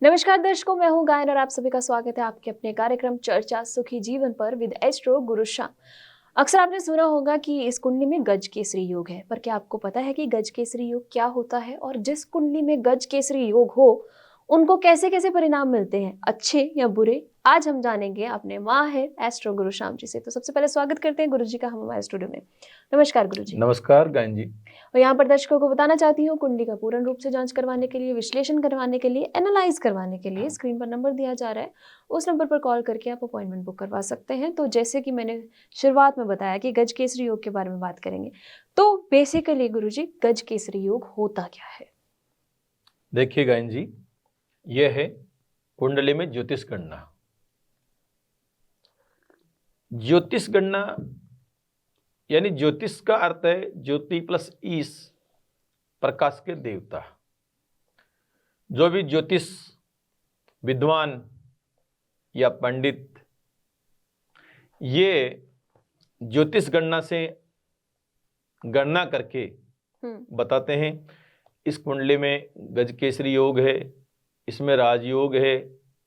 नमस्कार दर्शकों, मैं हूं गायन और आप सभी का स्वागत है आपके अपने कार्यक्रम चर्चा सुखी जीवन पर विद एस्ट्रो गुरु श्याम। अक्सर आपने सुना होगा कि इस कुंडली में गज केसरी योग है, पर क्या आपको पता है कि गज केसरी योग क्या होता है और जिस कुंडली में गज केसरी योग हो उनको कैसे कैसे परिणाम मिलते हैं, अच्छे या बुरे। आज हम जानेंगे, अपने माँ है एस्ट्रो गुरु श्याम जी से। तो सबसे पहले स्वागत करते हैं गुरु जी का हम हमारे स्टूडियो में। नमस्कार गुरु जी। नमस्कार गायन जी। और यहाँ पर दर्शकों को बताना चाहती हूँ, कुंडली का पूर्ण रूप से जांच करवाने के लिए, विश्लेषण करवाने के लिए, एनालाइज करवाने के लिए स्क्रीन पर नंबर दिया जा रहा है, उस नंबर पर कॉल करके आप अपॉइंटमेंट बुक करवा सकते हैं। तो जैसे कि मैंने शुरुआत में बताया कि गज केसरी योग के बारे में बात करेंगे, तो बेसिकली गुरुजी गज केसरी योग होता क्या है? देखिए गायन जी, यह है कुंडली में ज्योतिष गणना। ज्योतिष गणना यानी ज्योतिष का अर्थ है ज्योति प्लस ईश, प्रकाश के देवता। जो भी ज्योतिष विद्वान या पंडित ये ज्योतिष गणना से गणना करके बताते हैं इस कुंडली में गज केसरी योग है, इसमें राजयोग है,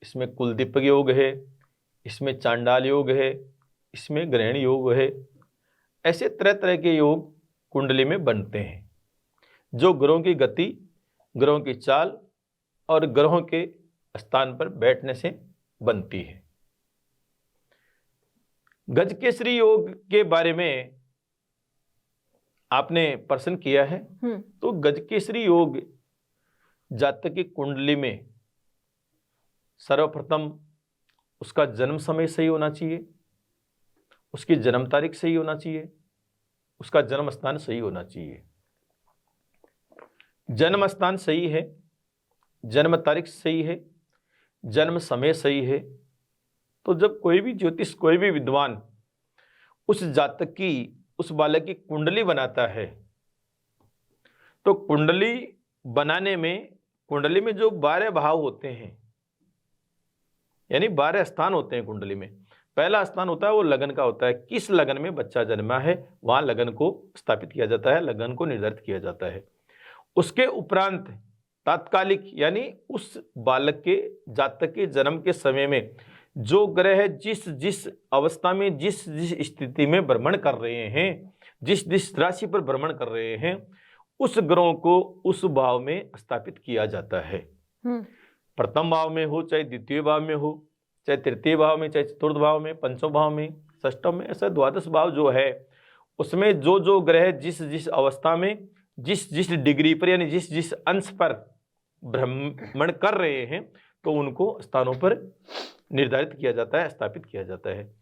इसमें कुलदीपक योग है, इसमें चांडाल योग है, इसमें ग्रहण योग है। ऐसे तरह तरह के योग कुंडली में बनते हैं, जो ग्रहों की गति, ग्रहों की चाल और ग्रहों के स्थान पर बैठने से बनती है। गज केसरी योग के बारे में आपने प्रश्न किया है, तो गज केसरी योग जातक की कुंडली में सर्वप्रथम उसका जन्म समय सही होना चाहिए, उसकी जन्म तारीख सही होना चाहिए, उसका जन्म स्थान सही होना चाहिए। जन्म स्थान सही है, जन्म तारीख सही है, जन्म समय सही है, तो जब कोई भी ज्योतिष, कोई भी विद्वान उस जातक की, उस बालक की कुंडली बनाता है, तो कुंडली बनाने में, कुंडली में जो 12 भाव होते हैं, यानी 12 स्थान होते हैं कुंडली में। पहला स्थान होता है वो लगन का होता है, किस लगन में बच्चा जन्मा है वहां लगन को स्थापित किया जाता है, लगन को निर्धारित किया जाता है। उसके उपरांत तात्कालिक यानी उस बालक के, जातक के जन्म के समय में जो ग्रह जिस जिस अवस्था में, जिस जिस स्थिति में भ्रमण कर रहे हैं, जिस जिस राशि पर भ्रमण कर रहे हैं, उस ग्रहों को उस भाव में स्थापित किया जाता है। प्रथम भाव में हो, चाहे द्वितीय भाव में हो, चाहे तृतीय भाव में, चाहे चतुर्थ भाव में, पंचम भाव में, षष्ठम में, ऐसा द्वादश भाव जो है उसमें जो जो ग्रह जिस जिस अवस्था में, जिस जिस डिग्री पर, यानी जिस जिस अंश पर भ्रमण कर रहे हैं, तो उनको स्थानों पर निर्धारित किया जाता है, स्थापित किया जाता है।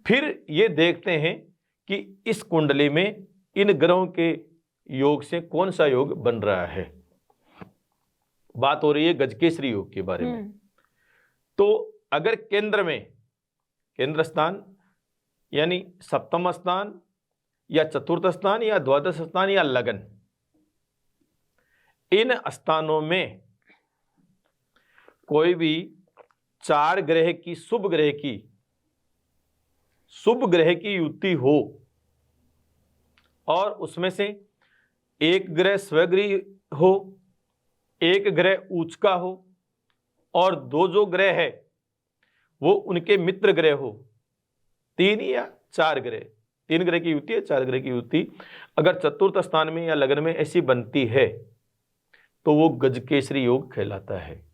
फिर ये देखते हैं कि इस कुंडली में इन ग्रहों के योग से कौन सा योग बन रहा है। बात हो रही है गजकेसरी योग के बारे में। तो अगर केंद्र में, केंद्र स्थान यानी सप्तम स्थान या चतुर्थ स्थान या द्वादश स्थान या लगन, इन स्थानों में कोई भी 4 ग्रह की, शुभ ग्रह की युति हो और उसमें से एक ग्रह स्वगृही हो, एक ग्रह उच्च का हो और 2 जो ग्रह है वो उनके मित्र ग्रह हो, 3 या 4 ग्रह, 3 ग्रह की युति है, 4 ग्रह की युति अगर चतुर्थ स्थान में या लगन में ऐसी बनती है तो वो गजकेसरी योग कहलाता है।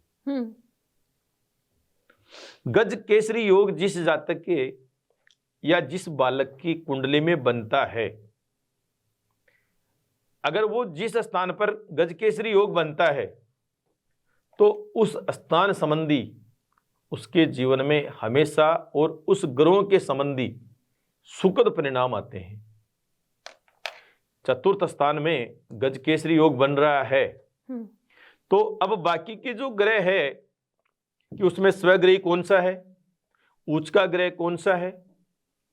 गजकेसरी योग जिस जातक के या जिस बालक की कुंडली में बनता है, अगर वो जिस स्थान पर गजकेसरी योग बनता है तो उस स्थान संबंधी उसके जीवन में हमेशा और उस ग्रहों के संबंधी सुखद परिणाम आते हैं। चतुर्थ स्थान में गजकेसरी योग बन रहा है तो अब बाकी के जो ग्रह है कि उसमें स्वग्रही कौन सा है, उच्च का ग्रह कौन सा है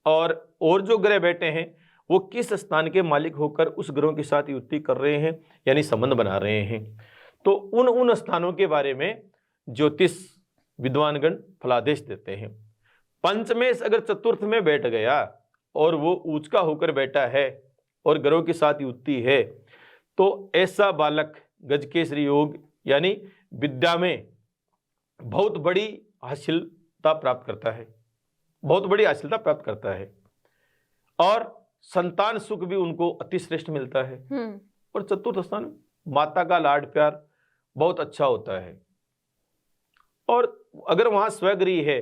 और जो ग्रह बैठे हैं वो किस स्थान के मालिक होकर उस ग्रहों के साथ युति कर रहे हैं, यानी संबंध बना रहे हैं, तो उन स्थानों के बारे में ज्योतिष विद्वानगण फलादेश देते हैं। पंचमेश अगर चतुर्थ में बैठ गया और वो उच्च का होकर बैठा है और ग्रहों के साथ युति है, तो ऐसा बालक गजकेसरी योग यानी विद्या में बहुत बड़ी हासिलता प्राप्त करता है, बहुत बड़ी हासिलता प्राप्त करता है, और संतान सुख भी उनको अति श्रेष्ठ मिलता है। और चतुर्थ स्थान माता का लाड प्यार बहुत अच्छा होता है। और अगर वहां स्वगृही है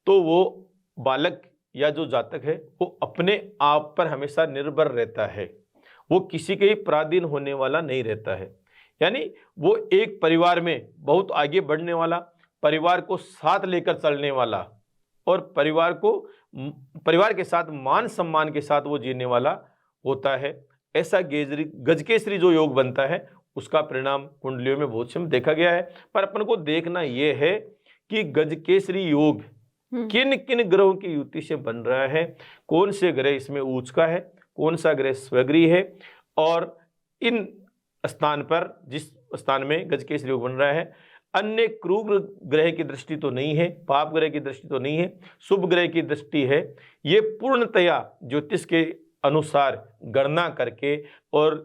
तो वो बालक या जो जातक है वो अपने आप पर हमेशा निर्भर रहता है, वो किसी के ही पराधीन होने वाला नहीं रहता है। यानी वो एक परिवार में बहुत आगे बढ़ने वाला, परिवार को साथ लेकर चलने वाला, और परिवार के साथ मान सम्मान के साथ वो जीने वाला होता है। ऐसा गजकेसरी जो योग बनता है उसका परिणाम कुंडलियों में बहुत समय देखा गया है। पर अपन को देखना यह है कि गजकेसरी योग किन किन ग्रहों की युति से बन रहा है, कौन से ग्रह इसमें उच्च का है, कौन सा ग्रह स्वगृही है, और इन स्थान पर जिस स्थान में गजकेसरी योग बन रहा है अन्य क्रूर ग्रह की दृष्टि तो नहीं है, पाप ग्रह की दृष्टि तो नहीं है, शुभ ग्रह की दृष्टि है। ये पूर्णतया ज्योतिष के अनुसार गणना करके और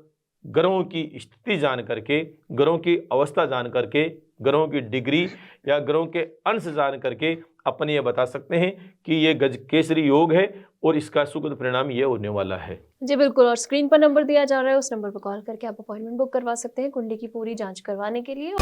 ग्रहों की स्थिति जान करके, ग्रहों की अवस्था जान करके, ग्रहों की डिग्री या ग्रहों के अंश जान करके अपन ये बता सकते हैं कि ये गजकेसरी योग है और इसका सुखद परिणाम ये होने वाला है। जी बिल्कुल, और स्क्रीन पर नंबर दिया जा रहा है, उस नंबर पर कॉल करके आप अपॉइंटमेंट बुक करवा सकते हैं कुंडली की पूरी जांच करवाने के लिए।